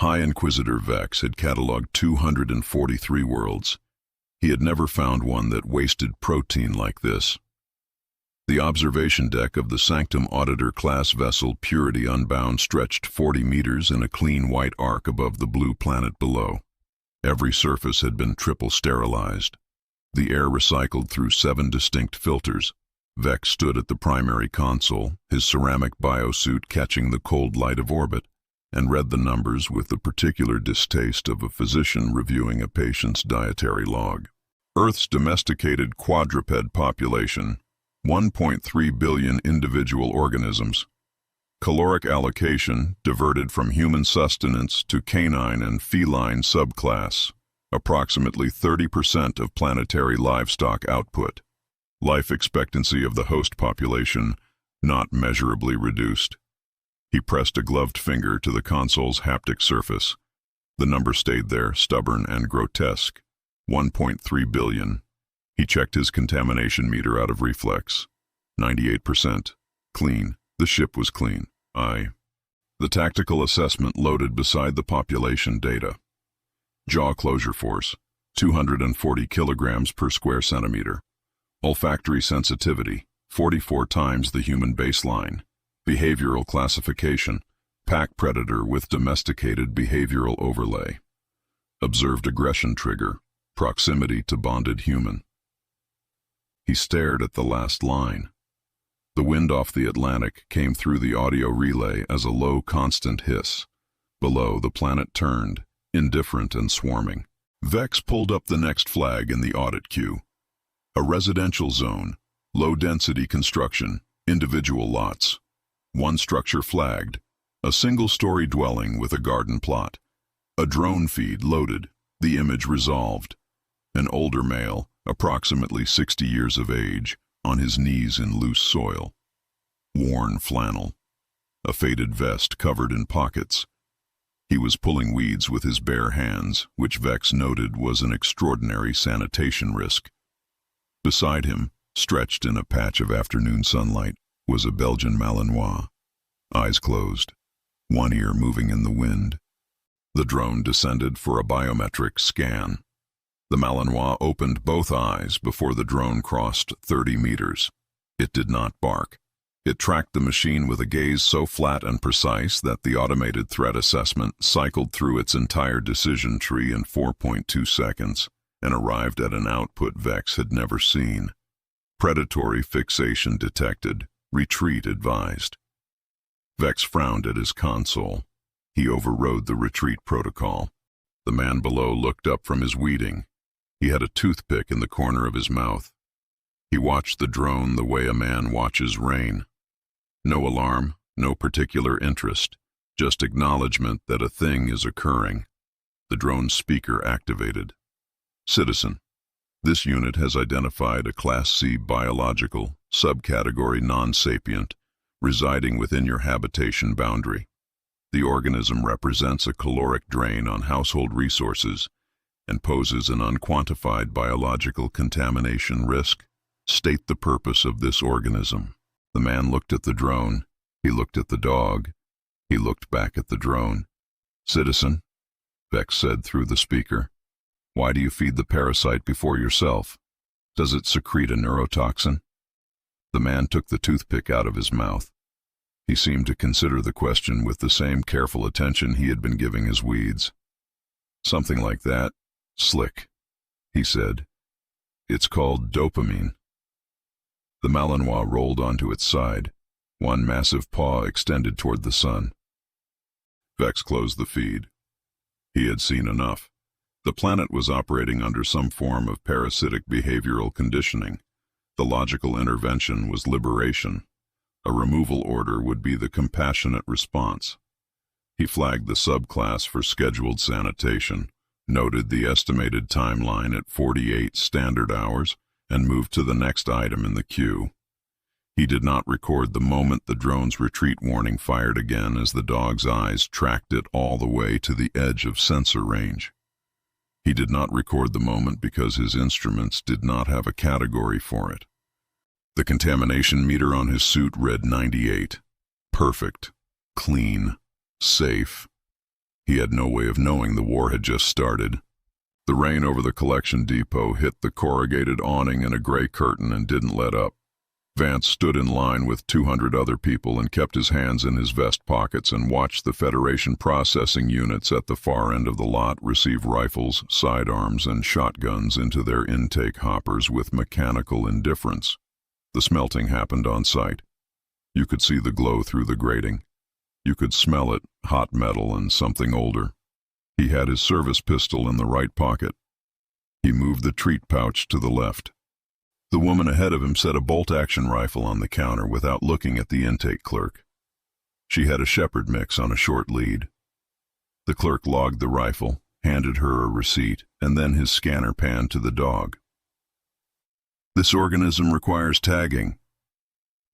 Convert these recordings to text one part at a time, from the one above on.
High Inquisitor Vex had catalogued 243 worlds. He had never found one that wasted protein like this. The observation deck of the Sanctum Auditor-class vessel Purity Unbound stretched 40 meters in a clean white arc above the blue planet below. Every surface had been triple sterilized. The air recycled through 7 distinct filters. Vex stood at the primary console, his ceramic biosuit catching the cold light of orbit, and read the numbers with the particular distaste of a physician reviewing a patient's dietary log. Earth's domesticated quadruped population, 1.3 billion individual organisms. Caloric allocation diverted from human sustenance to canine and feline subclass, approximately 30% of planetary livestock output. Life expectancy of the host population not measurably reduced. He pressed a gloved finger to the console's haptic surface. The number stayed there, stubborn and grotesque. 1.3 billion. He checked his contamination meter out of reflex. 98%. Clean. The ship was clean. The tactical assessment loaded beside the population data. Jaw closure force, 240 kilograms per square centimeter. Olfactory sensitivity, 44 times the human baseline. Behavioral classification, pack predator with domesticated behavioral overlay. Observed aggression trigger, proximity to bonded human. He stared at the last line. The wind off the Atlantic came through the audio relay as a low, constant hiss. Below, the planet turned, indifferent and swarming. Vex pulled up the next flag in the audit queue. A residential zone, low-density construction, individual lots. One structure flagged, a single-story dwelling with a garden plot. A drone feed loaded, the image resolved. An older male, approximately 60 years of age, on his knees in loose soil. Worn flannel. A faded vest covered in pockets. He was pulling weeds with his bare hands, which Vex noted was an extraordinary sanitation risk. Beside him, stretched in a patch of afternoon sunlight, was a Belgian Malinois. Eyes closed, one ear moving in the wind. The drone descended for a biometric scan. The Malinois opened both eyes before the drone crossed 30 meters. It did not bark. It tracked the machine with a gaze so flat and precise that the automated threat assessment cycled through its entire decision tree in 4.2 seconds and arrived at an output Vex had never seen. Predatory fixation detected. Retreat advised. Vex frowned at his console. He overrode the retreat protocol. The man below looked up from his weeding. He had a toothpick in the corner of his mouth. He watched the drone the way a man watches rain. No alarm, no particular interest, just acknowledgement that a thing is occurring. The drone's speaker activated. Citizen, this unit has identified a Class C biological, subcategory non-sapient, residing within your habitation boundary. The organism represents a caloric drain on household resources and poses an unquantified biological contamination risk. State the purpose of this organism. The man looked at the drone. He looked at the dog. He looked back at the drone. Citizen, Vex said through the speaker, why do you feed the parasite before yourself? Does it secrete a neurotoxin? The man took the toothpick out of his mouth. He seemed to consider the question with the same careful attention he had been giving his weeds. Something like that. Slick, he said. It's called dopamine. The Malinois rolled onto its side, one massive paw extended toward the sun. Vex closed the feed. He had seen enough. The planet was operating under some form of parasitic behavioral conditioning. The logical intervention was liberation. A removal order would be the compassionate response. He flagged the subclass for scheduled sanitation, noted the estimated timeline at 48 standard hours, and moved to the next item in the queue. He did not record the moment the drone's retreat warning fired again as the dog's eyes tracked it all the way to the edge of sensor range. He did not record the moment because his instruments did not have a category for it. The contamination meter on his suit read 98. Perfect. Clean. Safe. He had no way of knowing the war had just started. The rain over the collection depot hit the corrugated awning in a gray curtain and didn't let up. Vance stood in line with 200 other people and kept his hands in his vest pockets and watched the Federation processing units at the far end of the lot receive rifles, sidearms, and shotguns into their intake hoppers with mechanical indifference. The smelting happened on site. You could see the glow through the grating. You could smell it, hot metal and something older. He had his service pistol in the right pocket. He moved the treat pouch to the left. The woman ahead of him set a bolt-action rifle on the counter without looking at the intake clerk. She had a Shepherd mix on a short lead. The clerk logged the rifle, handed her a receipt, and then his scanner panned to the dog. "This organism requires tagging."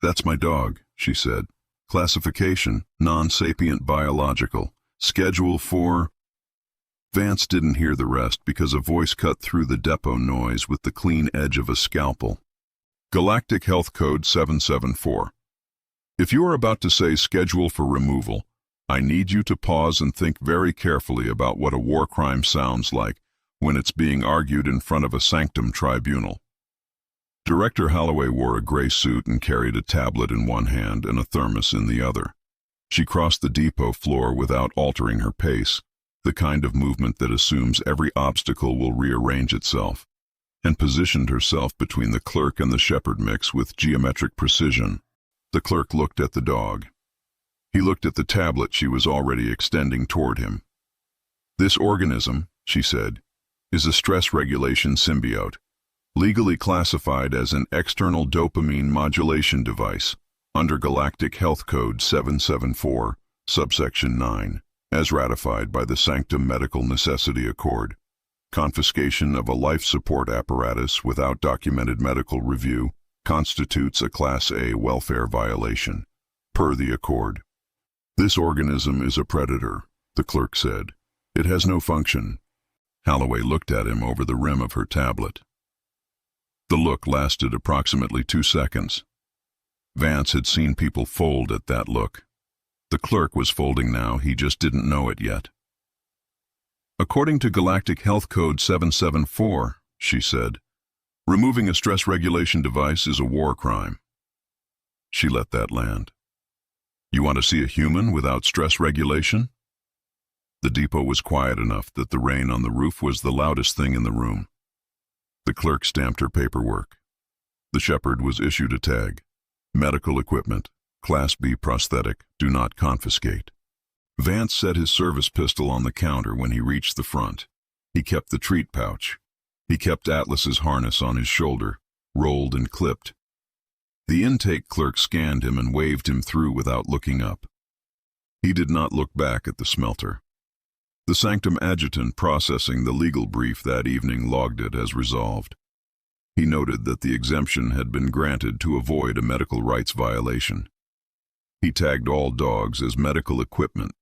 "That's my dog," she said. "Classification, non-sapient biological. Schedule for—" Vance didn't hear the rest because a voice cut through the depot noise with the clean edge of a scalpel. "Galactic Health Code 774. If you are about to say schedule for removal, I need you to pause and think very carefully about what a war crime sounds like when it's being argued in front of a sanctum tribunal." Director Holloway wore a gray suit and carried a tablet in one hand and a thermos in the other. She crossed the depot floor without altering her pace, the kind of movement that assumes every obstacle will rearrange itself, and positioned herself between the clerk and the Shepherd mix with geometric precision. The clerk looked at the dog. He looked at the tablet she was already extending toward him. "This organism," she said, "is a stress regulation symbiote, legally classified as an external dopamine modulation device under Galactic Health Code 774, subsection 9, as ratified by the Sanctum Medical Necessity Accord. Confiscation of a life support apparatus without documented medical review constitutes a Class A welfare violation, per the Accord. This organism is a predator," the clerk said. "It has no function." Holloway looked at him over the rim of her tablet. The look lasted approximately 2 seconds. Vance had seen people fold at that look. The clerk was folding now, he just didn't know it yet. "According to Galactic Health Code 774, she said, "removing a stress regulation device is a war crime." She let that land. "You want to see a human without stress regulation?" The depot was quiet enough that the rain on the roof was the loudest thing in the room. The clerk stamped her paperwork. The Shepherd was issued a tag. "Medical equipment, Class B prosthetic, do not confiscate." Vance set his service pistol on the counter when he reached the front. He kept the treat pouch. He kept Atlas's harness on his shoulder, rolled and clipped. The intake clerk scanned him and waved him through without looking up. He did not look back at the smelter. The Sanctum adjutant processing the legal brief that evening logged it as resolved. He noted that the exemption had been granted to avoid a medical rights violation. He tagged all dogs as medical equipment.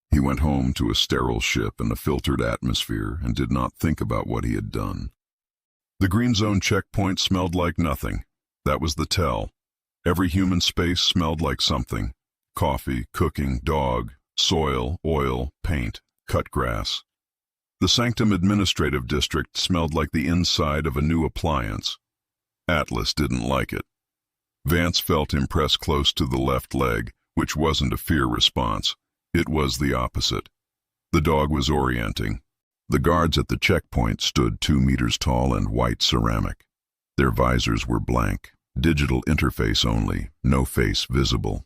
He went home to a sterile ship and a filtered atmosphere and did not think about what he had done. The green zone checkpoint smelled like nothing. That was the tell. Every human space smelled like something. Coffee, cooking, dog, soil, oil, paint, cut grass. The Sanctum Administrative District smelled like the inside of a new appliance. Atlas didn't like it. Vance felt him press close to the left leg, which wasn't a fear response. It was the opposite. The dog was orienting. The guards at the checkpoint stood 2 meters tall and white ceramic. Their visors were blank, digital interface only, no face visible.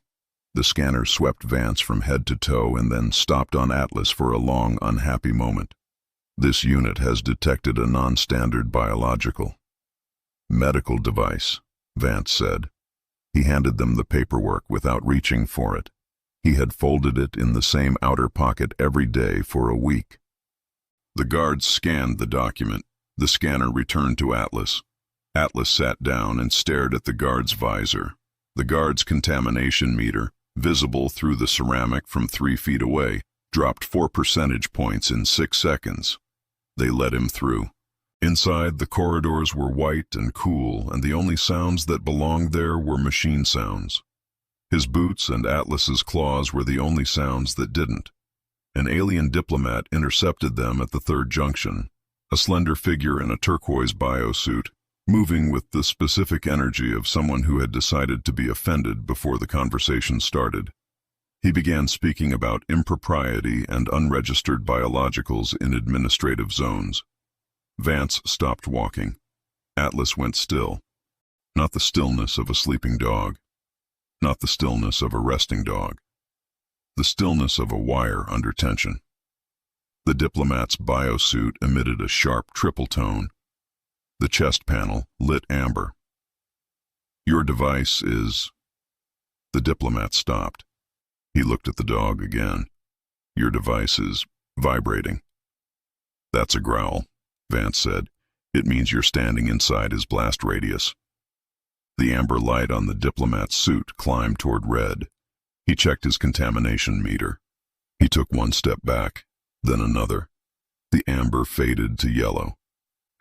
The scanner swept Vance from head to toe and then stopped on Atlas for a long, unhappy moment. "This unit has detected a non-standard biological." "Medical device," Vance said. He handed them the paperwork without reaching for it. He had folded it in the same outer pocket every day for a week. The guards scanned the document. The scanner returned to Atlas. Atlas sat down and stared at the guard's visor. The guard's contamination meter, visible through the ceramic from 3 feet away, dropped 4 percentage points in 6 seconds. They let him through. Inside, the corridors were white and cool, and the only sounds that belonged there were machine sounds. His boots and Atlas's claws were the only sounds that didn't. An alien diplomat intercepted them at the third junction, a slender figure in a turquoise biosuit, moving with the specific energy of someone who had decided to be offended before the conversation started. He began speaking about impropriety and unregistered biologicals in administrative zones. Vance stopped walking. Atlas went still. Not the stillness of a sleeping dog. Not the stillness of a resting dog. The stillness of a wire under tension. The diplomat's biosuit emitted a sharp triple tone. The chest panel lit amber. Your device is... The diplomat stopped. He looked at the dog again. Your device is vibrating. That's a growl, Vance said. It means you're standing inside his blast radius. The amber light on the diplomat's suit climbed toward red. He checked his contamination meter. He took one step back, then another. The amber faded to yellow.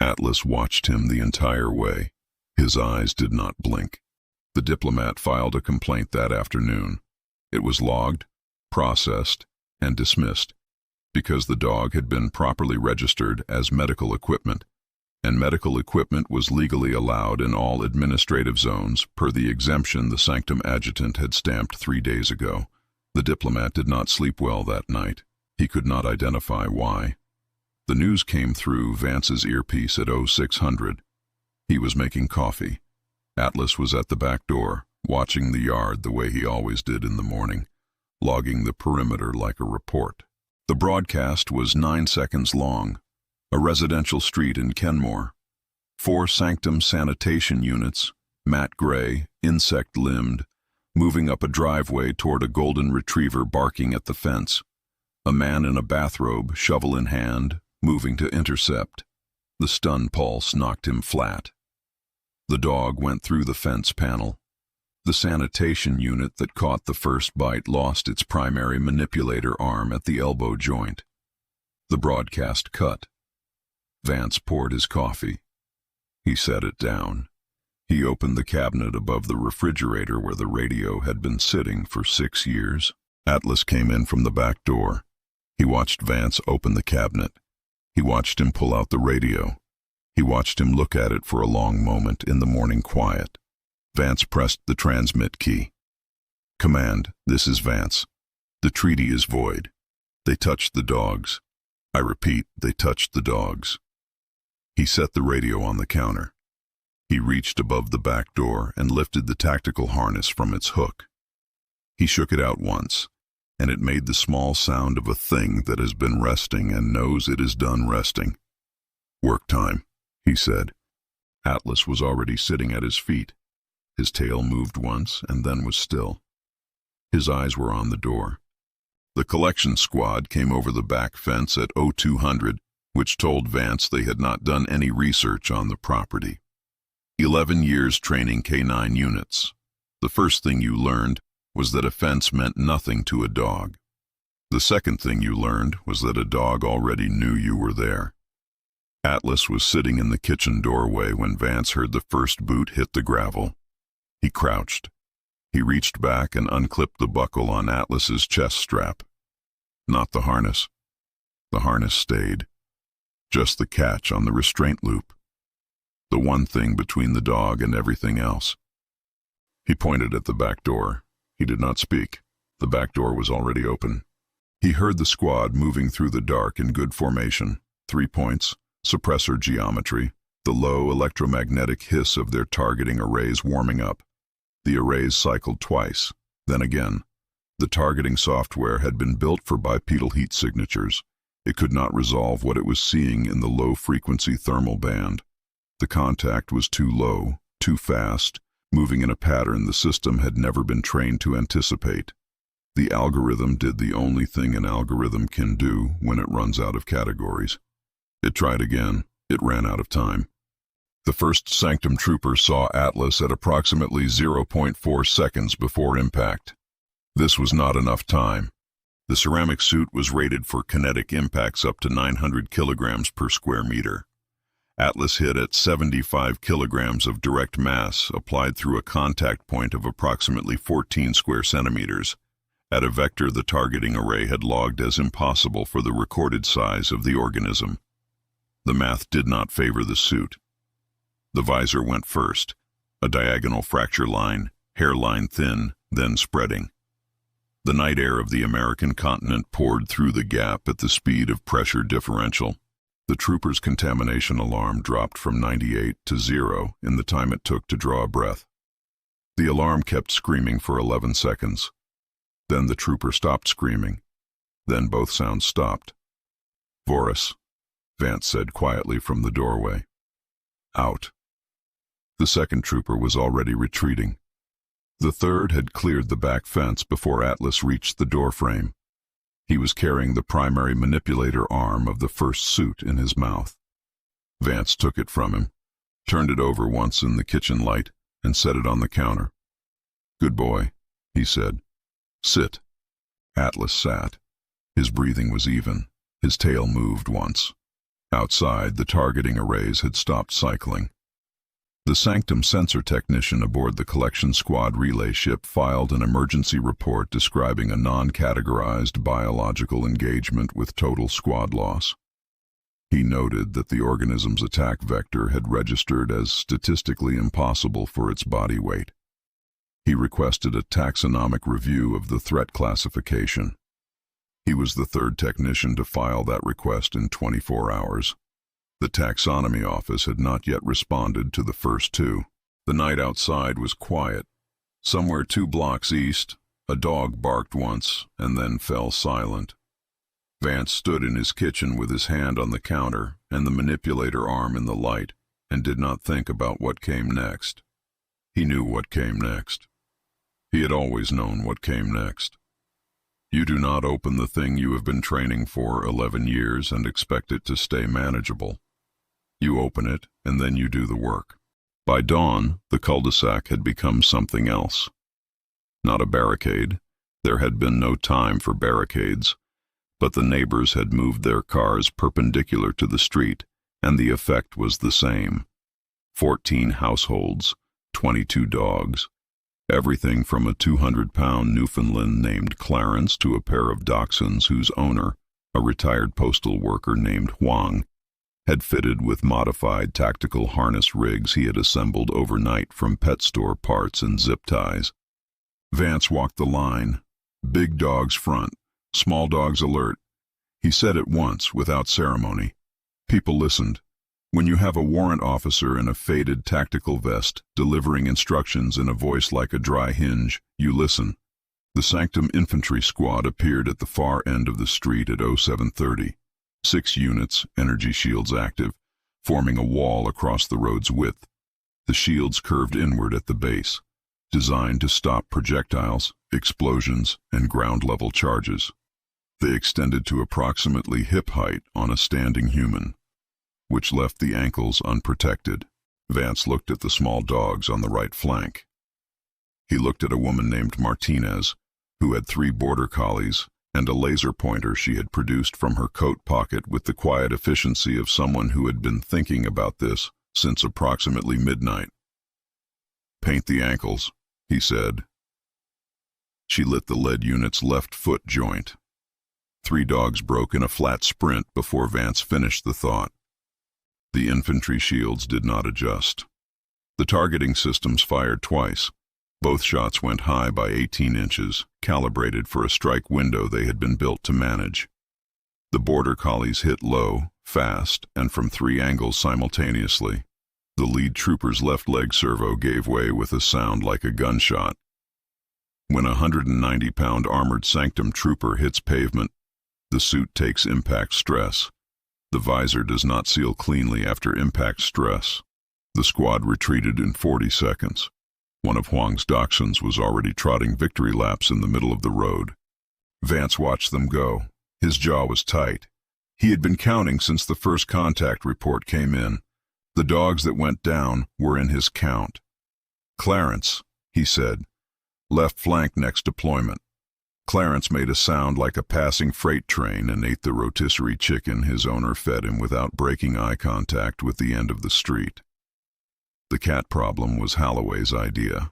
Atlas watched him the entire way. His eyes did not blink. The diplomat filed a complaint that afternoon. It was logged, processed, and dismissed because the dog had been properly registered as medical equipment, and medical equipment was legally allowed in all administrative zones per the exemption the Sanctum adjutant had stamped 3 days ago. The diplomat did not sleep well that night. He could not identify why. The news came through Vance's earpiece at 0600. He was making coffee. Atlas was at the back door, watching the yard the way he always did in the morning, logging the perimeter like a report. The broadcast was 9 seconds long. A residential street in Kenmore. 4 Sanctum sanitation units, matte gray, insect-limbed, moving up a driveway toward a golden retriever barking at the fence. A man in a bathrobe, shovel in hand, moving to intercept. The stun pulse knocked him flat. The dog went through the fence panel. The sanitation unit that caught the first bite lost its primary manipulator arm at the elbow joint. The broadcast cut. Vance poured his coffee. He set it down. He opened the cabinet above the refrigerator where the radio had been sitting for 6 years. Atlas came in from the back door. He watched Vance open the cabinet. He watched him pull out the radio. He watched him look at it for a long moment in the morning quiet. Vance pressed the transmit key. Command, this is Vance. The treaty is void. They touched the dogs. I repeat, they touched the dogs. He set the radio on the counter. He reached above the back door and lifted the tactical harness from its hook. He shook it out once, and it made the small sound of a thing that has been resting and knows it is done resting. Work time, he said. Atlas was already sitting at his feet. His tail moved once and then was still. His eyes were on the door. The collection squad came over the back fence at 0200, which told Vance they had not done any research on the property. 11 years training K9 units. The first thing you learned was that a fence meant nothing to a dog. The second thing you learned was that a dog already knew you were there. Atlas was sitting in the kitchen doorway when Vance heard the first boot hit the gravel. He crouched. He reached back and unclipped the buckle on Atlas's chest strap. Not the harness. The harness stayed. Just the catch on the restraint loop. The one thing between the dog and everything else. He pointed at the back door. He did not speak. The back door was already open. He heard the squad moving through the dark in good formation. 3 points, suppressor geometry, the low electromagnetic hiss of their targeting arrays warming up. The arrays cycled twice, then again. The targeting software had been built for bipedal heat signatures. It could not resolve what it was seeing in the low-frequency thermal band. The contact was too low, too fast, moving in a pattern the system had never been trained to anticipate. The algorithm did the only thing an algorithm can do when it runs out of categories. It tried again. It ran out of time. The first Sanctum trooper saw Atlas at approximately 0.4 seconds before impact. This was not enough time. The ceramic suit was rated for kinetic impacts up to 900 kilograms per square meter. Atlas hit at 75 kilograms of direct mass applied through a contact point of approximately 14 square centimeters. At a vector the targeting array had logged as impossible for the recorded size of the organism. The math did not favor the suit. The visor went first, a diagonal fracture line, hairline thin, then spreading. The night air of the American continent poured through the gap at the speed of pressure differential. The trooper's contamination alarm dropped from 98 to 0 in the time it took to draw a breath. The alarm kept screaming for 11 seconds. Then the trooper stopped screaming. Then both sounds stopped. "Voris," Vance said quietly from the doorway. "Out." The second trooper was already retreating. The third had cleared the back fence before Atlas reached the doorframe. He was carrying the primary manipulator arm of the first suit in his mouth. Vance took it from him, turned it over once in the kitchen light, and set it on the counter. "Good boy," he said. "Sit." Atlas sat. His breathing was even. His tail moved once. Outside, the targeting arrays had stopped cycling. The Sanctum sensor technician aboard the collection squad relay ship filed an emergency report describing a non-categorized biological engagement with total squad loss. He noted that the organism's attack vector had registered as statistically impossible for its body weight. He requested a taxonomic review of the threat classification. He was the third technician to file that request in 24 hours. The taxonomy office had not yet responded to the first two. The night outside was quiet. Somewhere 2 blocks east, a dog barked once and then fell silent. Vance stood in his kitchen with his hand on the counter and the manipulator arm in the light and did not think about what came next. He knew what came next. He had always known what came next. You do not open the thing you have been training for 11 years and expect it to stay manageable. You open it, and then you do the work. By dawn, the cul-de-sac had become something else. Not a barricade. There had been no time for barricades. But the neighbors had moved their cars perpendicular to the street, and the effect was the same. 14 households, 22 dogs, everything from a 200-pound Newfoundland named Clarence to a pair of dachshunds whose owner, a retired postal worker named Huang, had fitted with modified tactical harness rigs he had assembled overnight from pet store parts and zip ties. Vance walked the line. Big dogs front, small dogs alert. He said it once, without ceremony. People listened. When you have a warrant officer in a faded tactical vest delivering instructions in a voice like a dry hinge, you listen. The Sanctum infantry squad appeared at the far end of the street at 0730. 6 units, energy shields active, forming a wall across the road's width. The shields curved inward at the base, designed to stop projectiles, explosions, and ground-level charges. They extended to approximately hip height on a standing human, which left the ankles unprotected. Vance looked at the small dogs on the right flank. He looked at a woman named Martinez, who had 3 border collies and a laser pointer she had produced from her coat pocket with the quiet efficiency of someone who had been thinking about this since approximately midnight. "Paint the ankles," he said. She lit the lead unit's left foot joint. 3 dogs broke in a flat sprint before Vance finished the thought. The infantry shields did not adjust. The targeting systems fired twice. Both shots went high by 18 inches, calibrated for a strike window they had been built to manage. The border collies hit low, fast, and from 3 angles simultaneously. The lead trooper's left leg servo gave way with a sound like a gunshot. When a 190-pound armored Sanctum trooper hits pavement, the suit takes impact stress. The visor does not seal cleanly after impact stress. The squad retreated in 40 seconds. One of Huang's dachshunds was already trotting victory laps in the middle of the road. Vance watched them go. His jaw was tight. He had been counting since the first contact report came in. The dogs that went down were in his count. "Clarence," he said. "Left flank next deployment." Clarence made a sound like a passing freight train and ate the rotisserie chicken his owner fed him without breaking eye contact with the end of the street. The cat problem was Holloway's idea.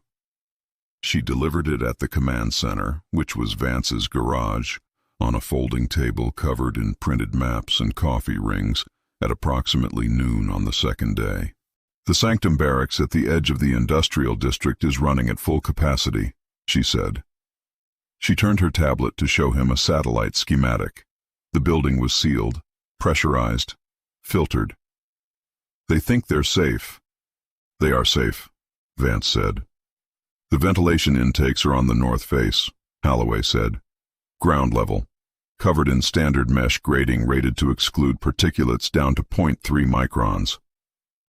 She delivered it at the command center, which was Vance's garage, on a folding table covered in printed maps and coffee rings, at approximately noon on the second day. "The Sanctum barracks at the edge of the industrial district is running at full capacity," she said. She turned her tablet to show him a satellite schematic. The building was sealed, pressurized, filtered. "They think they're safe." "They are safe," Vance said. "The ventilation intakes are on the north face," Holloway said. "Ground level, covered in standard mesh grating rated to exclude particulates down to 0.3 microns.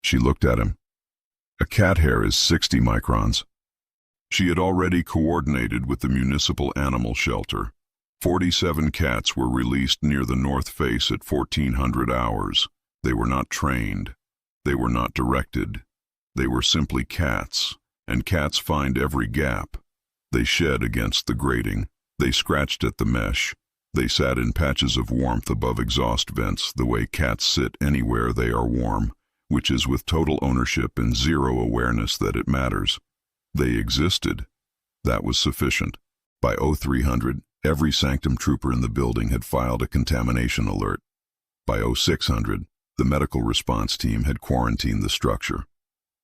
She looked at him. "A cat hair is 60 microns. She had already coordinated with the municipal animal shelter. 47 cats were released near the north face at 1400 hours. They were not trained. They were not directed. They were simply cats, and cats find every gap. They shed against the grating. They scratched at the mesh. They sat in patches of warmth above exhaust vents, the way cats sit anywhere they are warm, which is with total ownership and zero awareness that it matters. They existed. That was sufficient. By 0300, every Sanctum trooper in the building had filed a contamination alert. By 0600, the medical response team had quarantined the structure.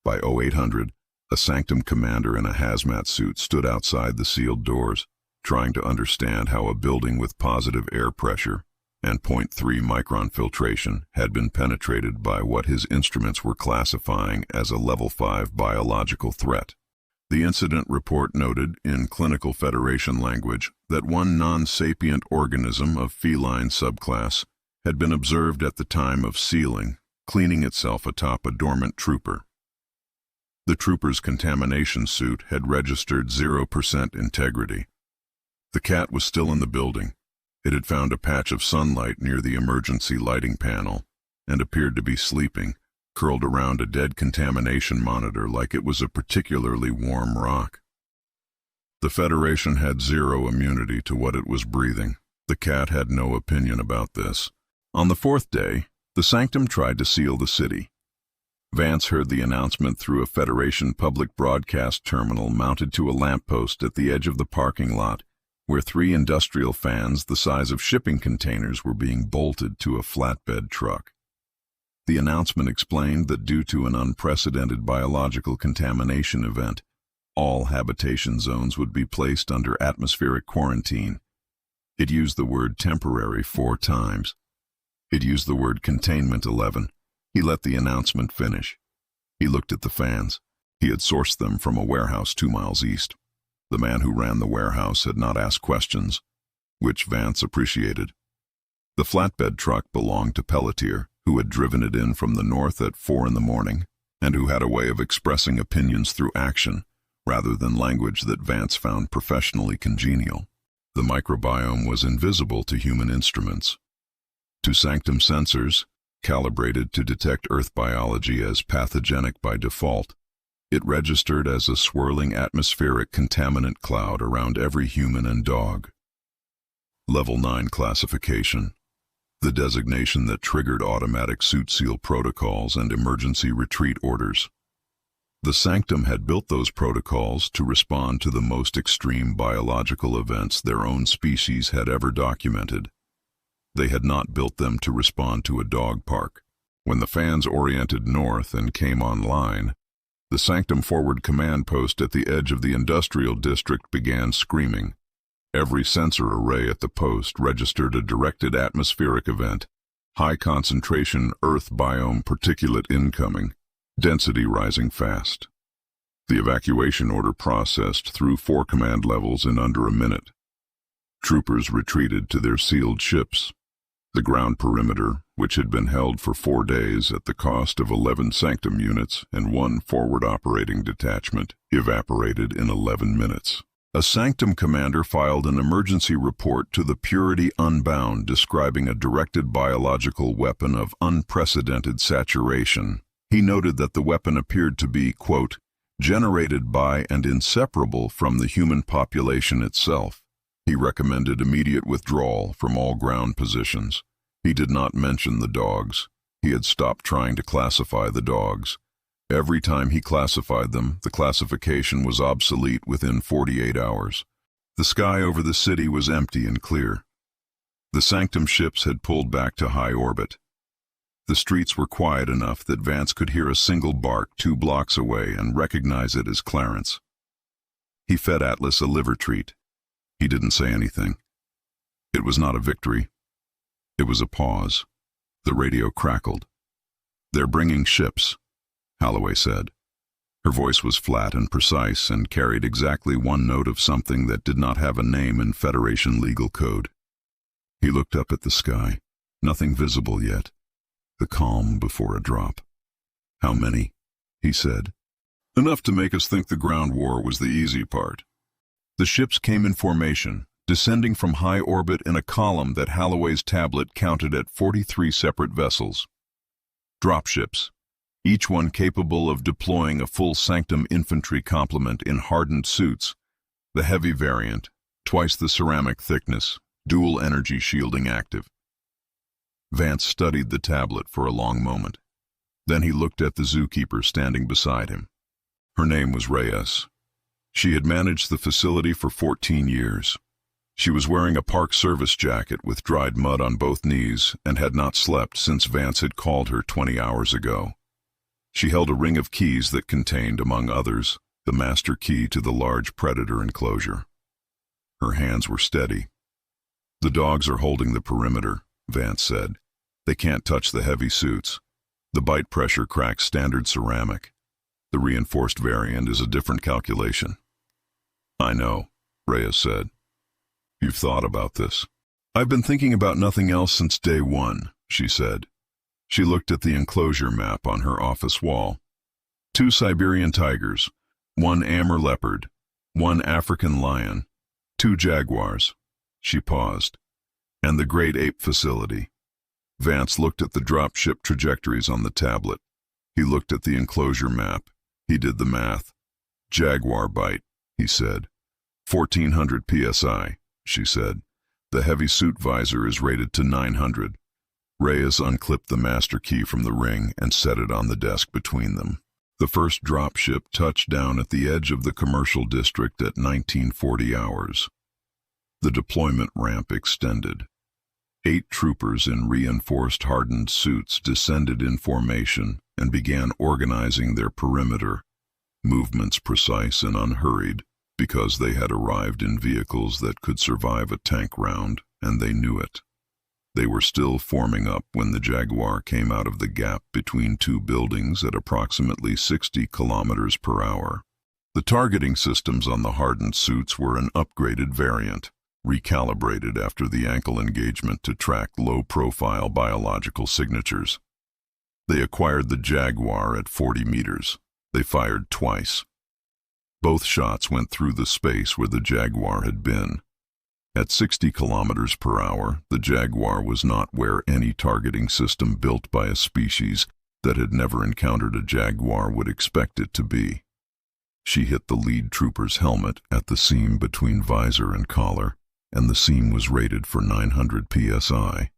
By 0800, a Sanctum commander in a hazmat suit stood outside the sealed doors, trying to understand how a building with positive air pressure and 0.3 micron filtration had been penetrated by what his instruments were classifying as a level 5 biological threat. The incident report noted, in clinical Federation language, that one non-sapient organism of feline subclass had been observed at the time of sealing, cleaning itself atop a dormant trooper. The trooper's contamination suit had registered 0% integrity. The cat was still in the building. It had found a patch of sunlight near the emergency lighting panel and appeared to be sleeping, curled around a dead contamination monitor like it was a particularly warm rock. The Federation had zero immunity to what it was breathing. The cat had no opinion about this. On the fourth day, the Sanctum tried to seal the city. Vance heard the announcement through a Federation public broadcast terminal mounted to a lamppost at the edge of the parking lot, where 3 industrial fans the size of shipping containers were being bolted to a flatbed truck. The announcement explained that due to an unprecedented biological contamination event, all habitation zones would be placed under atmospheric quarantine. It used the word temporary 4 times. It used the word containment 11. He let the announcement finish. He looked at the fans. He had sourced them from a warehouse 2 miles east. The man who ran the warehouse had not asked questions, which Vance appreciated. The flatbed truck belonged to Pelletier, who had driven it in from the north at 4 in the morning, and who had a way of expressing opinions through action, rather than language that Vance found professionally congenial. The microbiome was invisible to human instruments. To Sanctum sensors, calibrated to detect Earth biology as pathogenic by default, it registered as a swirling atmospheric contaminant cloud around every human and dog. Level 9 classification, the designation that triggered automatic suit seal protocols and emergency retreat orders. The Sanctum had built those protocols to respond to the most extreme biological events their own species had ever documented. They had not built them to respond to a dog park. When the fans oriented north and came online, the Sanctum forward command post at the edge of the industrial district began screaming. Every sensor array at the post registered a directed atmospheric event, high concentration Earth biome particulate incoming, density rising fast. The evacuation order processed through 4 command levels in under a minute. Troopers retreated to their sealed ships. The ground perimeter, which had been held for 4 days at the cost of 11 Sanctum units and 1 forward operating detachment, evaporated in 11 minutes. A Sanctum commander filed an emergency report to the Purity Unbound describing a directed biological weapon of unprecedented saturation. He noted that the weapon appeared to be, quote, generated by and inseparable from the human population itself. He recommended immediate withdrawal from all ground positions. He did not mention the dogs. He had stopped trying to classify the dogs. Every time he classified them, the classification was obsolete within 48 hours. The sky over the city was empty and clear. The Sanctum ships had pulled back to high orbit. The streets were quiet enough that Vance could hear a single bark 2 blocks away and recognize it as Clarence. He fed Atlas a liver treat. He didn't say anything. It was not a victory. It was a pause. The radio crackled. "They're bringing ships," Holloway said. Her voice was flat and precise and carried exactly one note of something that did not have a name in Federation legal code. He looked up at the sky. Nothing visible yet. The calm before a drop. "How many?" he said. "Enough to make us think the ground war was the easy part." The ships came in formation, descending from high orbit in a column that Holloway's tablet counted at 43 separate vessels. Dropships, each one capable of deploying a full Sanctum infantry complement in hardened suits, the heavy variant, twice the ceramic thickness, dual energy shielding active. Vance studied the tablet for a long moment. Then he looked at the zookeeper standing beside him. Her name was Reyes. She had managed the facility for 14 years. She was wearing a park service jacket with dried mud on both knees and had not slept since Vance had called her 20 hours ago. She held a ring of keys that contained, among others, the master key to the large predator enclosure. Her hands were steady. "The dogs are holding the perimeter," Vance said. "They can't touch the heavy suits. The bite pressure cracks standard ceramic. The reinforced variant is a different calculation." "I know," Reyes said. "You've thought about this." "I've been thinking about nothing else since day one," she said. She looked at the enclosure map on her office wall. 2 Siberian tigers, 1 Amur leopard, 1 African lion, 2 jaguars. She paused. "And the Great Ape facility." Vance looked at the dropship trajectories on the tablet. He looked at the enclosure map. He did the math. "Jaguar bite," he said. 1400 psi, she said. "The heavy suit visor is rated to 900. Reyes unclipped the master key from the ring and set it on the desk between them. The first dropship touched down at the edge of the commercial district at 1940 hours. The deployment ramp extended. 8 troopers in reinforced hardened suits descended in formation and began organizing their perimeter, movements precise and unhurried, because they had arrived in vehicles that could survive a tank round, and they knew it. They were still forming up when the Jaguar came out of the gap between 2 buildings at approximately 60 kilometers per hour. The targeting systems on the hardened suits were an upgraded variant, recalibrated after the ankle engagement to track low-profile biological signatures. They acquired the Jaguar at 40 meters. They fired twice. Both shots went through the space where the Jaguar had been. At 60 kilometers per hour, the Jaguar was not where any targeting system built by a species that had never encountered a Jaguar would expect it to be. She hit the lead trooper's helmet at the seam between visor and collar, and the seam was rated for 900 psi,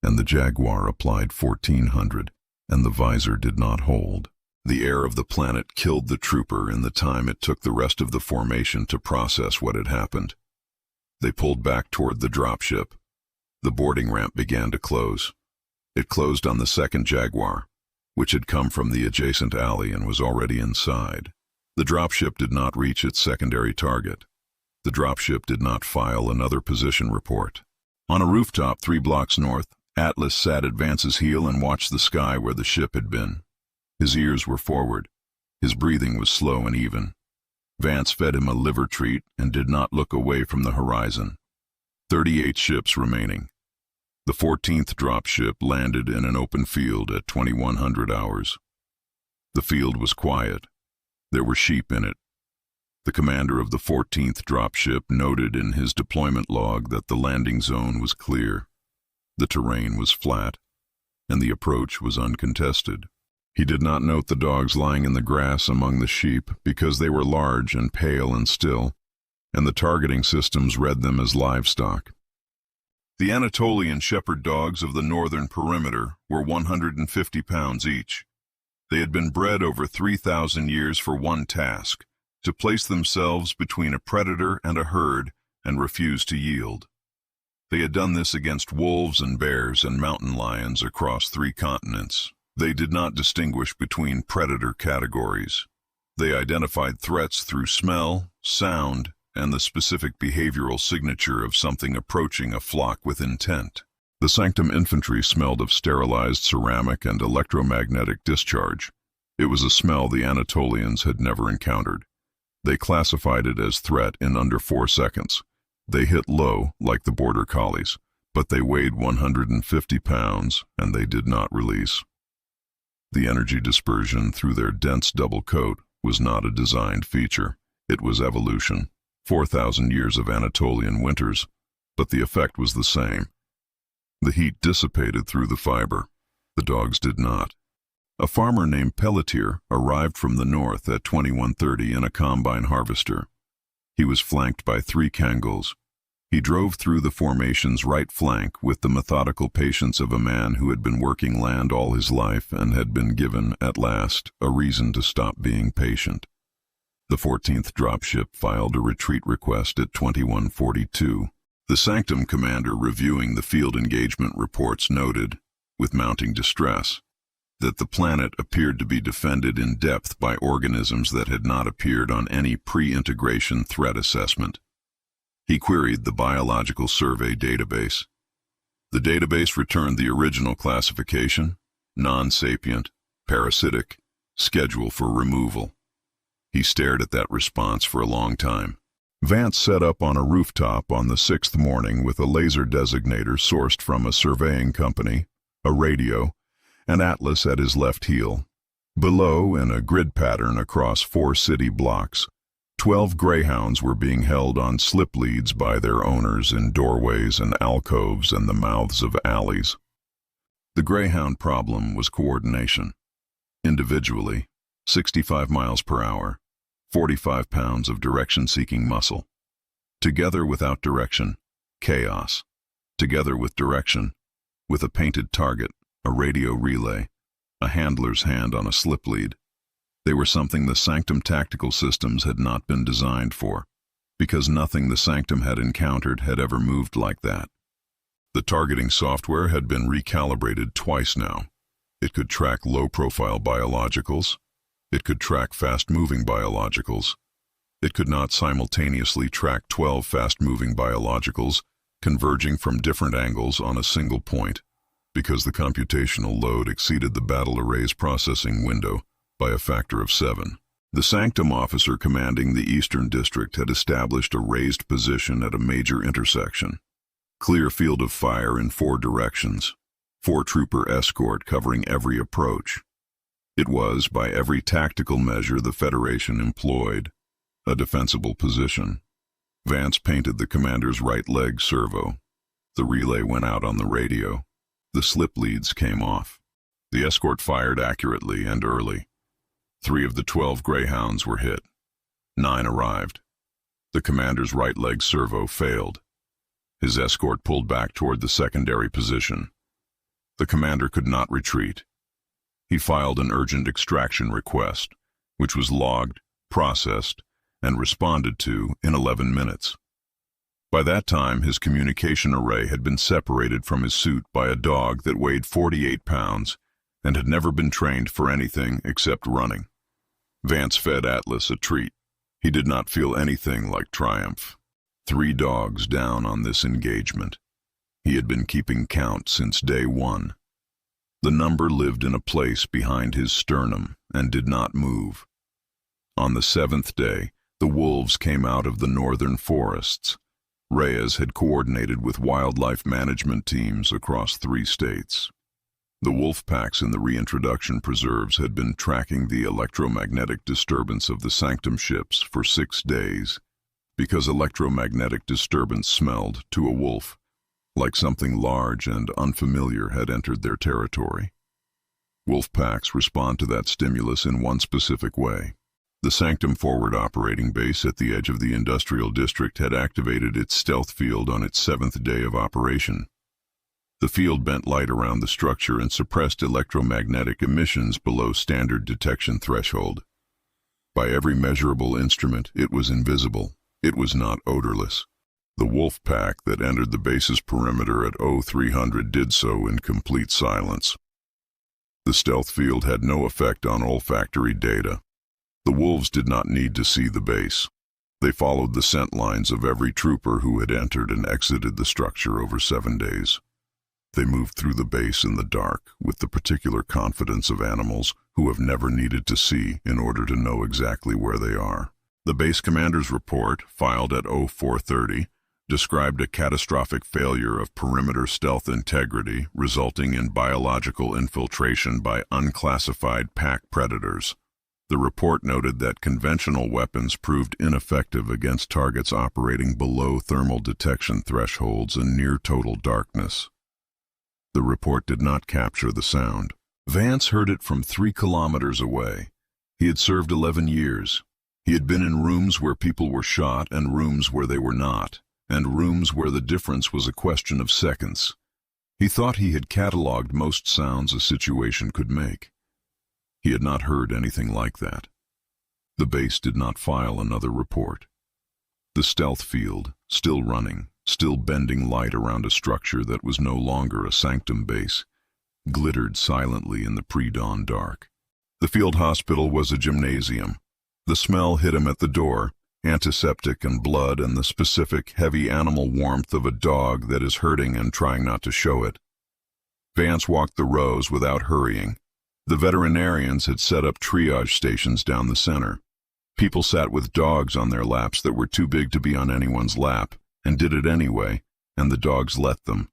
and the Jaguar applied 1400, and the visor did not hold. The air of the planet killed the trooper in the time it took the rest of the formation to process what had happened. They pulled back toward the dropship. The boarding ramp began to close. It closed on the second Jaguar, which had come from the adjacent alley and was already inside. The dropship did not reach its secondary target. The dropship did not file another position report. On a rooftop 3 blocks north, Atlas sat at Vance's heel and watched the sky where the ship had been. His ears were forward. His breathing was slow and even. Vance fed him a liver treat and did not look away from the horizon. 38 ships remaining. The 14th dropship landed in an open field at 2100 hours. The field was quiet. There were sheep in it. The commander of the 14th dropship noted in his deployment log that the landing zone was clear. The terrain was flat, and the approach was uncontested. He did not note the dogs lying in the grass among the sheep because they were large and pale and still, and the targeting systems read them as livestock. The Anatolian shepherd dogs of the northern perimeter were 150 pounds each. They had been bred over 3,000 years for one task, to place themselves between a predator and a herd and refuse to yield. They had done this against wolves and bears and mountain lions across 3 continents. They did not distinguish between predator categories. They identified threats through smell, sound, and the specific behavioral signature of something approaching a flock with intent. The Sanctum infantry smelled of sterilized ceramic and electromagnetic discharge. It was a smell the Anatolians had never encountered. They classified it as threat in under 4 seconds. They hit low, like the border collies, but they weighed 150 pounds, and they did not release. The energy dispersion through their dense double coat was not a designed feature. It was evolution. 4,000 years of Anatolian winters, but the effect was the same. The heat dissipated through the fiber. The dogs did not. A farmer named Pelletier arrived from the north at 21:30 in a combine harvester. He was flanked by 3 𝐭𝐲s. He drove through the formation's right flank with the methodical patience of a man who had been working land all his life and had been given, at last, a reason to stop being patient. The 14th dropship filed a retreat request at 21:42. The Sanctum commander reviewing the field engagement reports noted, with mounting distress, that the planet appeared to be defended in depth by organisms that had not appeared on any pre-integration threat assessment. He queried the Biological Survey database. The database returned the original classification, non-sapient, parasitic, schedule for removal. He stared at that response for a long time. Vance set up on a rooftop on the 6th morning with a laser designator sourced from a surveying company, a radio, an atlas at his left heel. Below, in a grid pattern across 4 city blocks, 12 greyhounds were being held on slip leads by their owners in doorways and alcoves and the mouths of alleys. The greyhound problem was coordination. Individually, 65 miles per hour, 45 pounds of direction-seeking muscle. Together without direction, chaos. Together with direction, with a painted target, a radio relay, a handler's hand on a slip lead. They were something the Sanctum tactical systems had not been designed for, because nothing the Sanctum had encountered had ever moved like that. The targeting software had been recalibrated twice now. It could track low-profile biologicals. It could track fast-moving biologicals. It could not simultaneously track 12 fast-moving biologicals converging from different angles on a single point, because the computational load exceeded the battle array's processing window by a factor of 7. The Sanctum officer commanding the Eastern District had established a raised position at a major intersection. Clear field of fire in 4 directions. 4-trooper escort covering every approach. It was, by every tactical measure the Federation employed, a defensible position. Vance painted the commander's right leg servo. The relay went out on the radio. The slip leads came off. The escort fired accurately and early. 3 of the 12 greyhounds were hit. 9 arrived. The commander's right leg servo failed. His escort pulled back toward the secondary position. The commander could not retreat. He filed an urgent extraction request, which was logged, processed, and responded to in 11 minutes. By that time, his communication array had been separated from his suit by a dog that weighed 48 pounds and had never been trained for anything except running. Vance fed Atlas a treat. He did not feel anything like triumph. 3 dogs down on this engagement. He had been keeping count since day 1. The number lived in a place behind his sternum and did not move. On the 7th day, the wolves came out of the northern forests. Reyes had coordinated with wildlife management teams across 3 states. The wolf packs in the reintroduction preserves had been tracking the electromagnetic disturbance of the Sanctum ships for 6 days, because electromagnetic disturbance smelled, to a wolf, like something large and unfamiliar had entered their territory. Wolf packs respond to that stimulus in one specific way. The Sanctum forward operating base at the edge of the industrial district had activated its stealth field on its 7th day of operation. The field bent light around the structure and suppressed electromagnetic emissions below standard detection threshold. By every measurable instrument, it was invisible. It was not odorless. The wolf pack that entered the base's perimeter at 0300 did so in complete silence. The stealth field had no effect on olfactory data. The wolves did not need to see the base. They followed the scent lines of every trooper who had entered and exited the structure over 7 days. They moved through the base in the dark with the particular confidence of animals who have never needed to see in order to know exactly where they are. The base commander's report, filed at 0430, described a catastrophic failure of perimeter stealth integrity resulting in biological infiltration by unclassified pack predators. The report noted that conventional weapons proved ineffective against targets operating below thermal detection thresholds and near total darkness. The report did not capture the sound. Vance heard it from 3 kilometers away. He had served 11 years. He had been in rooms where people were shot and rooms where they were not, and rooms where the difference was a question of seconds. He thought he had cataloged most sounds a situation could make. He had not heard anything like that. The base did not file another report. The stealth field, still running, still bending light around a structure that was no longer a sanctum base, glittered silently in the pre-dawn dark. The field hospital was a gymnasium. The smell hit him at the door, antiseptic and blood and the specific, heavy animal warmth of a dog that is hurting and trying not to show it. Vance walked the rows without hurrying. The veterinarians had set up triage stations down the center. People sat with dogs on their laps that were too big to be on anyone's lap, and did it anyway, and the dogs let them.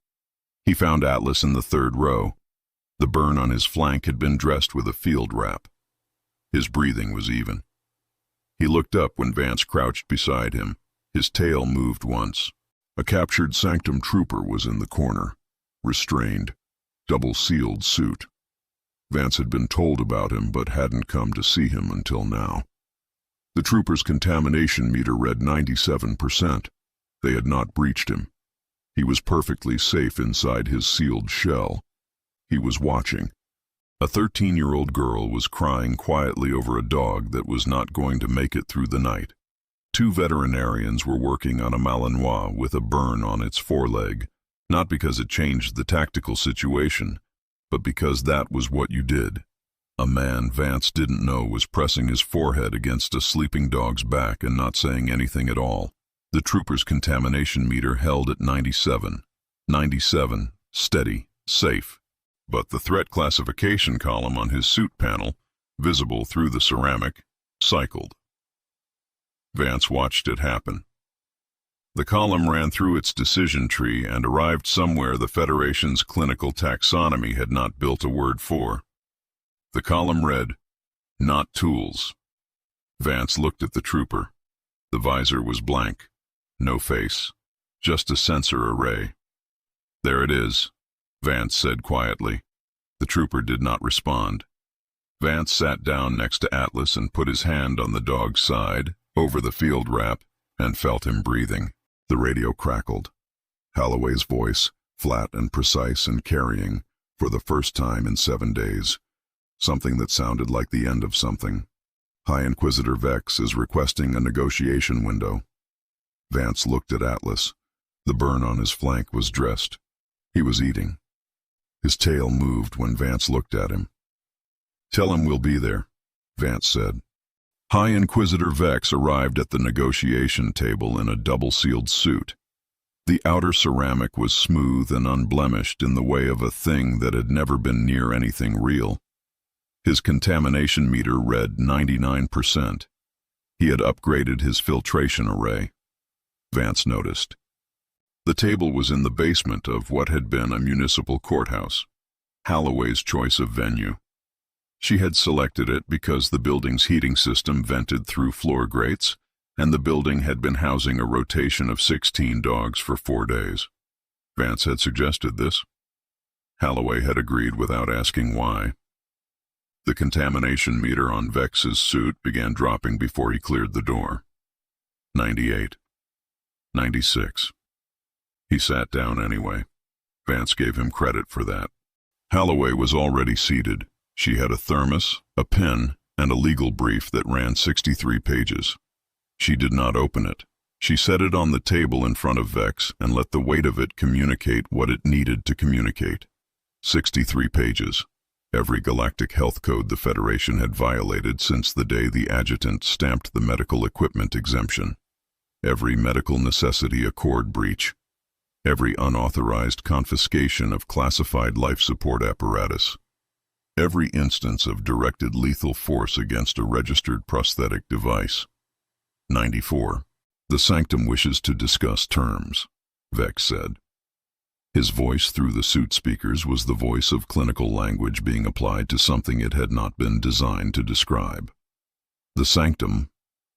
He found Atlas in the 3rd row. The burn on his flank had been dressed with a field wrap. His breathing was even. He looked up when Vance crouched beside him. His tail moved once. A captured Sanctum trooper was in the corner, restrained, double-sealed suit. Vance had been told about him but hadn't come to see him until now. The trooper's contamination meter read 97%. They had not breached him. He was perfectly safe inside his sealed shell. He was watching. A 13-year-old girl was crying quietly over a dog that was not going to make it through the night. 2 veterinarians were working on a Malinois with a burn on its foreleg, not because it changed the tactical situation, but because that was what you did. A man Vance didn't know was pressing his forehead against a sleeping dog's back and not saying anything at all. The trooper's contamination meter held at 97. 97, steady, safe. But the threat classification column on his suit panel, visible through the ceramic, cycled. Vance watched it happen. The column ran through its decision tree and arrived somewhere the Federation's clinical taxonomy had not built a word for. The column read, "Not tools." Vance looked at the trooper. The visor was blank. No face. Just a sensor array. "There it is," Vance said quietly. The trooper did not respond. Vance sat down next to Atlas and put his hand on the dog's side, over the field wrap, and felt him breathing. The radio crackled. Holloway's voice, flat and precise and carrying, for the first time in 7 days. Something that sounded like the end of something. High Inquisitor Vex is requesting a negotiation window. Vance looked at Atlas. The burn on his flank was dressed. He was eating. His tail moved when Vance looked at him. "Tell him we'll be there," Vance said. High Inquisitor Vex arrived at the negotiation table in a double-sealed suit. The outer ceramic was smooth and unblemished in the way of a thing that had never been near anything real. His contamination meter read 99%. He had upgraded his filtration array. Vance noticed. The table was in the basement of what had been a municipal courthouse, Holloway's choice of venue. She had selected it because the building's heating system vented through floor grates, and the building had been housing a rotation of 16 dogs for 4 days. Vance had suggested this. Holloway had agreed without asking why. The contamination meter on Vex's suit began dropping before he cleared the door. 98. 96. He sat down anyway. Vance gave him credit for that. Holloway was already seated. She had a thermos, a pen, and a legal brief that ran 63 pages. She did not open it. She set it on the table in front of Vex and let the weight of it communicate what it needed to communicate. 63 pages. Every Galactic Health Code the Federation had violated since the day the adjutant stamped the medical equipment exemption. Every medical necessity accord breach. Every unauthorized confiscation of classified life support apparatus. Every instance of directed lethal force against a registered prosthetic device. 94. The Sanctum wishes to discuss terms, Vex said. His voice through the suit speakers was the voice of clinical language being applied to something it had not been designed to describe. The Sanctum,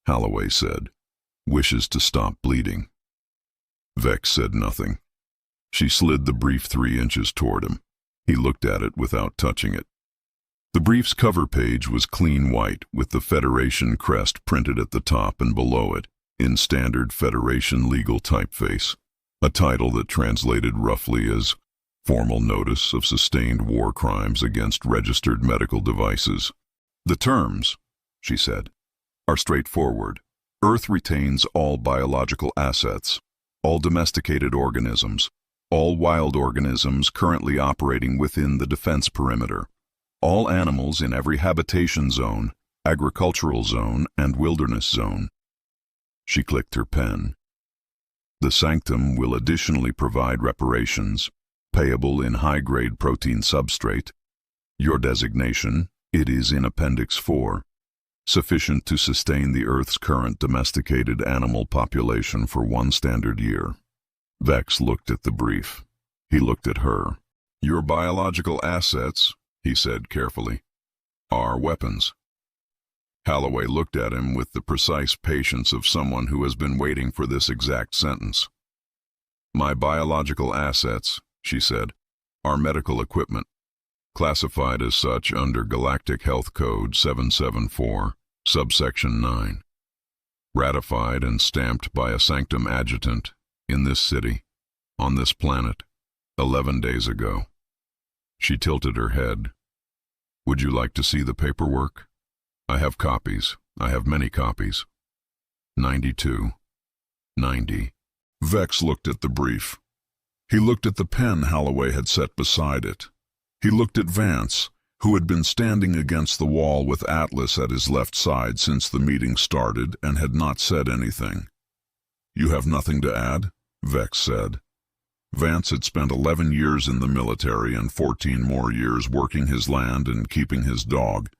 Holloway said, wishes to stop bleeding. Vex said nothing. She slid the brief 3 inches toward him. He looked at it without touching it. The brief's cover page was clean white, with the Federation crest printed at the top and below it, in standard Federation legal typeface, a title that translated roughly as Formal Notice of Sustained War Crimes Against Registered Medical Devices. The terms, she said, are straightforward. Earth retains all biological assets, all domesticated organisms, all wild organisms currently operating within the defense perimeter, all animals in every habitation zone, agricultural zone, and wilderness zone. She clicked her pen. The Sanctum will additionally provide reparations, payable in high-grade protein substrate. Your designation, it is in Appendix 4, sufficient to sustain the Earth's current domesticated animal population for 1 standard year. Vex looked at the brief. He looked at her. Your biological assets, he said carefully, are weapons. Holloway looked at him with the precise patience of someone who has been waiting for this exact sentence. My biological assets, she said, are medical equipment, classified as such under Galactic Health Code 774, subsection 9. Ratified and stamped by a Sanctum adjutant in this city, on this planet, 11 days ago. She tilted her head. Would you like to see the paperwork? I have copies. I have many copies. 92. 90. Vex looked at the brief. He looked at the pen Holloway had set beside it. He looked at Vance, who had been standing against the wall with Atlas at his left side since the meeting started and had not said anything. You have nothing to add? Vex said. Vance had spent 11 years in the military and 14 more years working his land and keeping his dog.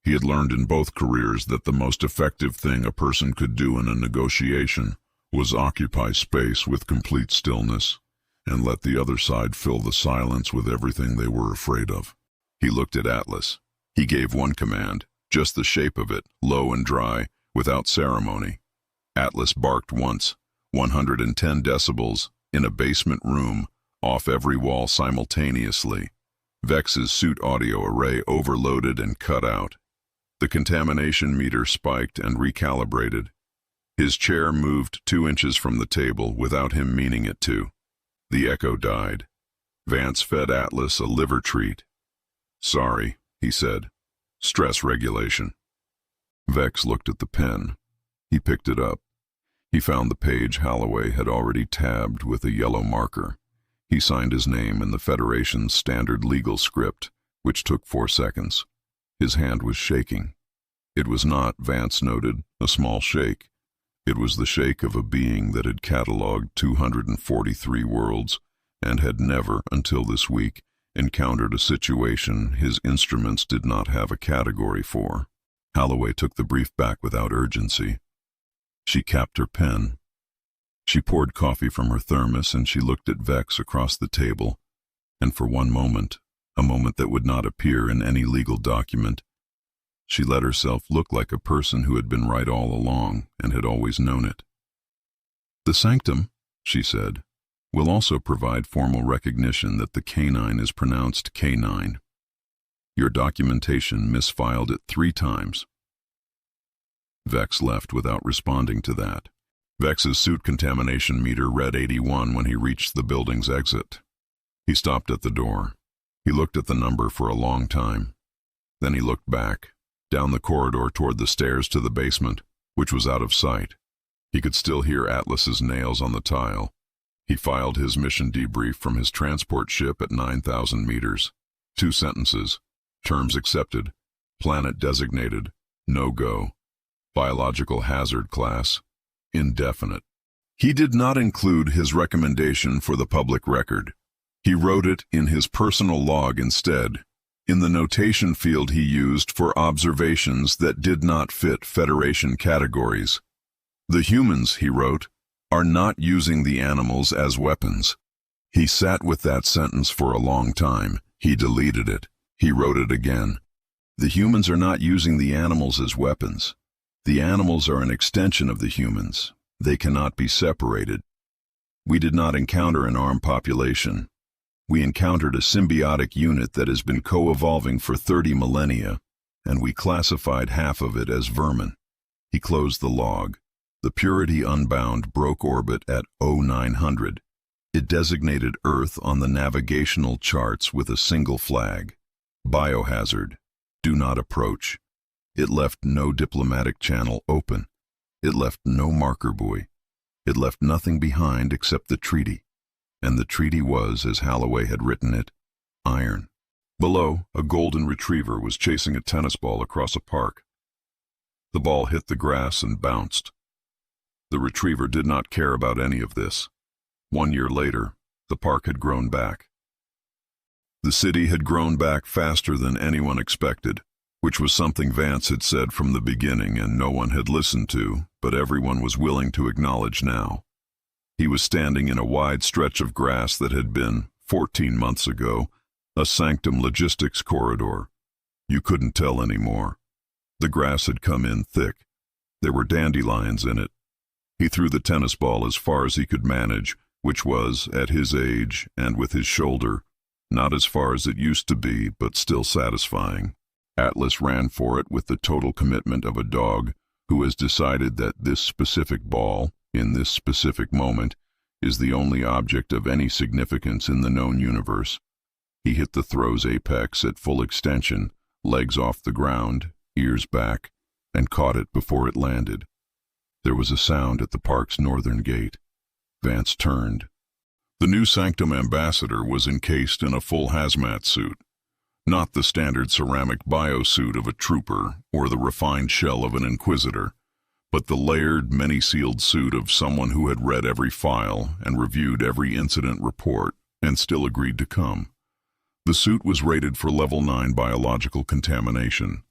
He had learned in both careers that the most effective thing a person could do in a negotiation was occupy space with complete stillness and let the other side fill the silence with everything they were afraid of. He looked at Atlas. He gave one command, just the shape of it, low and dry, without ceremony. Atlas barked once, 110 decibels, in a basement room, off every wall simultaneously. Vex's suit audio array overloaded and cut out. The contamination meter spiked and recalibrated. His chair moved 2 inches from the table without him meaning it to. The echo died. Vance fed Atlas a liver treat. Sorry, he said. Stress regulation. Vex looked at the pen. He picked it up. He found the page Holloway had already tabbed with a yellow marker. He signed his name in the Federation's standard legal script, which took 4 seconds. His hand was shaking. It was not, Vance noted, a small shake. It was the shake of a being that had catalogued 243 worlds and had never, until this week, encountered a situation his instruments did not have a category for. Holloway took the brief back without urgency. She capped her pen. She poured coffee from her thermos and she looked at Vex across the table, and for one moment, a moment that would not appear in any legal document, she let herself look like a person who had been right all along and had always known it. The Sanctum, she said, will also provide formal recognition that the canine is pronounced K9. Your documentation misfiled it 3 times. Vex left without responding to that. Vex's suit contamination meter read 81 when he reached the building's exit. He stopped at the door. He looked at the number for a long time. Then he looked back, down the corridor toward the stairs to the basement, which was out of sight. He could still hear Atlas's nails on the tile. He filed his mission debrief from his transport ship at 9,000 meters. 2 sentences. Terms accepted. Planet designated. No go. Biological hazard class. Indefinite. He did not include his recommendation for the public record. He wrote it in his personal log instead, in the notation field he used for observations that did not fit Federation categories. The humans, he wrote, are not using the animals as weapons. He sat with that sentence for a long time. He deleted it. He wrote it again. The humans are not using the animals as weapons. The animals are an extension of the humans. They cannot be separated. We did not encounter an armed population. We encountered a symbiotic unit that has been co-evolving for 30 millennia, and we classified half of it as vermin. He closed the log. The Purity Unbound broke orbit at 0900. It designated Earth on the navigational charts with a single flag. Biohazard. Do not approach. It left no diplomatic channel open. It left no marker buoy. It left nothing behind except the treaty. And the treaty was, as Holloway had written it, iron. Below, a golden retriever was chasing a tennis ball across a park. The ball hit the grass and bounced. The retriever did not care about any of this. 1 year later, the park had grown back. The city had grown back faster than anyone expected, which was something Vance had said from the beginning and no one had listened to, but everyone was willing to acknowledge now. He was standing in a wide stretch of grass that had been, 14 months ago, a Sanctum logistics corridor. You couldn't tell anymore. The grass had come in thick. There were dandelions in it. He threw the tennis ball as far as he could manage, which was, at his age and with his shoulder, not as far as it used to be, but still satisfying. Atlas ran for it with the total commitment of a dog who has decided that this specific ball, in this specific moment, is the only object of any significance in the known universe. He hit the throw's apex at full extension, legs off the ground, ears back, and caught it before it landed. There was a sound at the park's northern gate. Vance turned. The new Sanctum ambassador was encased in a full hazmat suit, not the standard ceramic biosuit of a trooper or the refined shell of an inquisitor, but the layered, many-sealed suit of someone who had read every file and reviewed every incident report and still agreed to come. The suit was rated for level 9 biological contamination.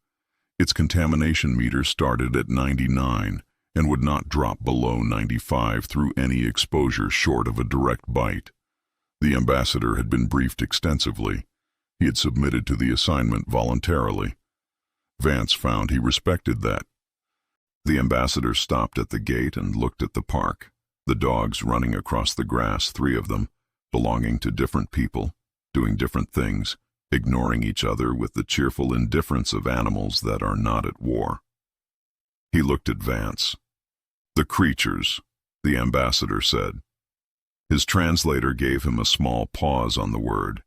Its contamination meter started at 99 and would not drop below 95 through any exposure short of a direct bite. The ambassador had been briefed extensively. He had submitted to the assignment voluntarily. Vance found he respected that. The ambassador stopped at the gate and looked at the park, the dogs running across the grass, 3 of them, belonging to different people, doing different things, ignoring each other with the cheerful indifference of animals that are not at war. He looked at Vance. "The creatures," the ambassador said. His translator gave him a small pause on the word,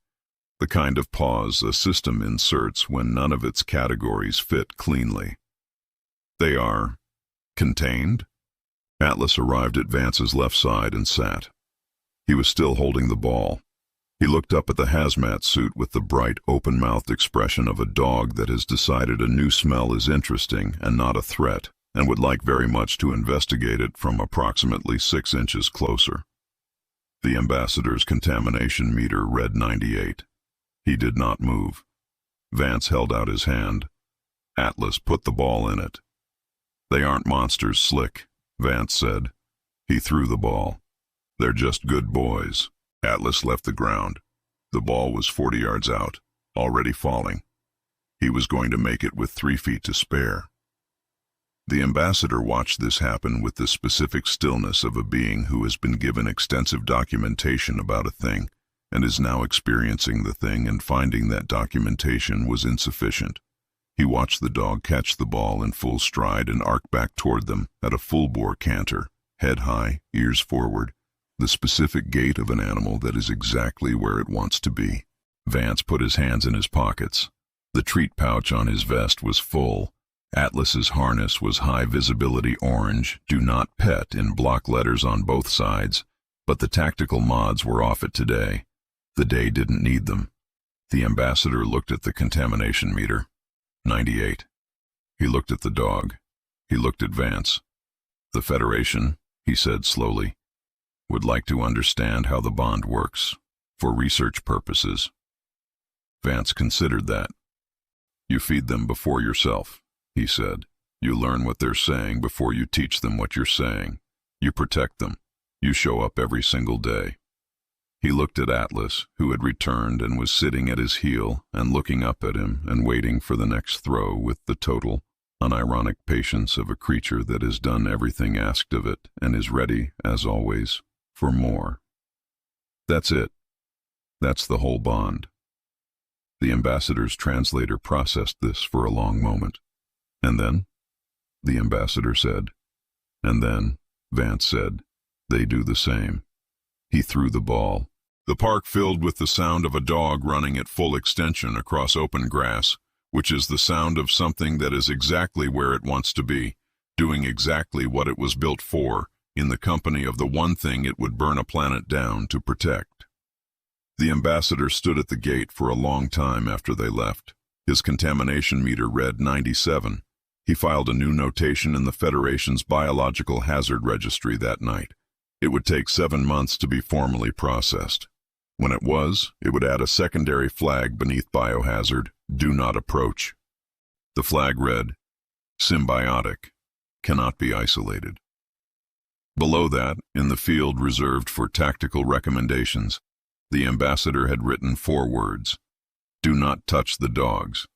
the kind of pause a system inserts when none of its categories fit cleanly. "They are contained?" Atlas arrived at Vance's left side and sat. He was still holding the ball. He looked up at the hazmat suit with the bright, open-mouthed expression of a dog that has decided a new smell is interesting and not a threat, and would like very much to investigate it from approximately 6 inches closer. The ambassador's contamination meter read 98. He did not move. Vance held out his hand. Atlas put the ball in it. "They aren't monsters, Slick," Vance said. He threw the ball. "They're just good boys." Atlas left the ground. The ball was 40 yards out, already falling. He was going to make it with 3 feet to spare. The ambassador watched this happen with the specific stillness of a being who has been given extensive documentation about a thing and is now experiencing the thing and finding that documentation was insufficient. He watched the dog catch the ball in full stride and arc back toward them at a full-bore canter, head high, ears forward. the specific gait of an animal that is exactly where it wants to be. Vance put his hands in his pockets. The treat pouch on his vest was full. Atlas's harness was high-visibility orange, "Do not pet" in block letters on both sides, but the tactical mods were off it today. The day didn't need them. The ambassador looked at the contamination meter. 98. He looked at the dog. He looked at Vance. "The Federation," he said slowly, "would like to understand how the bond works, for research purposes." Vance considered that. "You feed them before yourself," he said. "You learn what they're saying before you teach them what you're saying. You protect them. You show up every single day." He looked at Atlas, who had returned and was sitting at his heel and looking up at him and waiting for the next throw with the total, unironic patience of a creature that has done everything asked of it and is ready, as always, for more. That's it. That's the whole bond. The ambassador's translator processed this for a long moment. "And then?" the ambassador said. "And then," Vance said, "they do the same." He threw the ball. The park filled with the sound of a dog running at full extension across open grass, which is the sound of something that is exactly where it wants to be, doing exactly what it was built for, in the company of the one thing it would burn a planet down to protect. The ambassador stood at the gate for a long time after they left. His contamination meter read 97. He filed a new notation in the Federation's Biological Hazard Registry that night. It would take 7 months to be formally processed. When it was, it would add a secondary flag beneath biohazard, "Do not approach." The flag read, "Symbiotic, cannot be isolated." Below that, in the field reserved for tactical recommendations, the ambassador had written 4 words: "Do not touch the dogs."